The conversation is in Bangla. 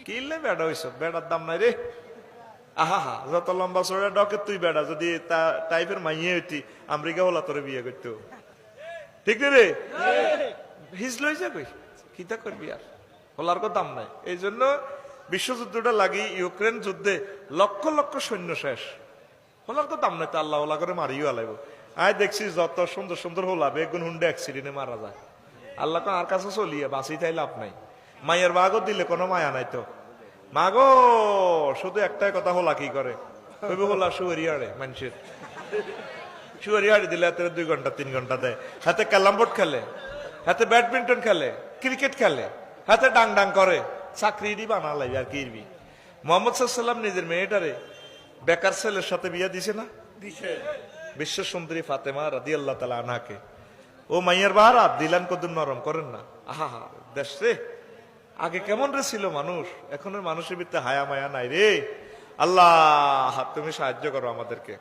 কিনলে বেড়া হইছ, বেড়ার দাম নাই রে। আহা হা, যত লম্বা চড়া ডকে তুই বেড়া, যদি তা টাইপের মাইয়ে হইতি আমেরিকা হলা তোরে বিয়ে করতো, ঠিক রে? হিজল হয়ে যাবে, কিতা করবি আর, হলার কো দাম নাই। এই জন্য বিশ্বযুদ্ধটা লাগি, ইউক্রেন যুদ্ধে লক্ষ লক্ষ সৈন্য শেষ, হলার কো দাম নাই, তো আল্লাহ ওলা করে মারিও আলাইব। আয় দেখছি যত সুন্দর সুন্দর হলা বেগুন হুন্ডে অ্যাক্সিডেন্টে মারা যায়। আল্লাহ আর কাছে চলিয়ে বাঁচি তাই লাভ নাই। মায়ের বাঘও দিলে কোনো মায়া নাই তো, মাগো শুধু একটাই কথা, হলা কি করে হলা শুয়ারিয়াড়ে মানুষের, শুয়ারিয়াড়ি দিলে হাতে 2 ঘন্টা 3 ঘন্টা দেয়, হাতে ক্যারাম বোর্ড খেলে, হাতে ব্যাডমিন্টন খেলে, ক্রিকেট খেলে, হাতে ডাং ডাং করে, চাকরি বানা লাগবে আর কিরবি। মোহাম্মদ সাল্লাম নিজের মেয়েটারে বেকার ছেলের সাথে বিয়ে দিছে না, বিশ্ব সুন্দরী ফাতেমা রাদিয়াল্লাহু তাআলা আনহাকে। ও মাইয়ার বাহারা দিলান কদম নরম করেন না। আহা হা, দেশ রে আগে কেমন রে ছিল মানুষ, এখন মানুষের ভিতরে হায়া মায়া নাই রে। আল্লাহ তুমি সাহায্য করো আমাদেরকে।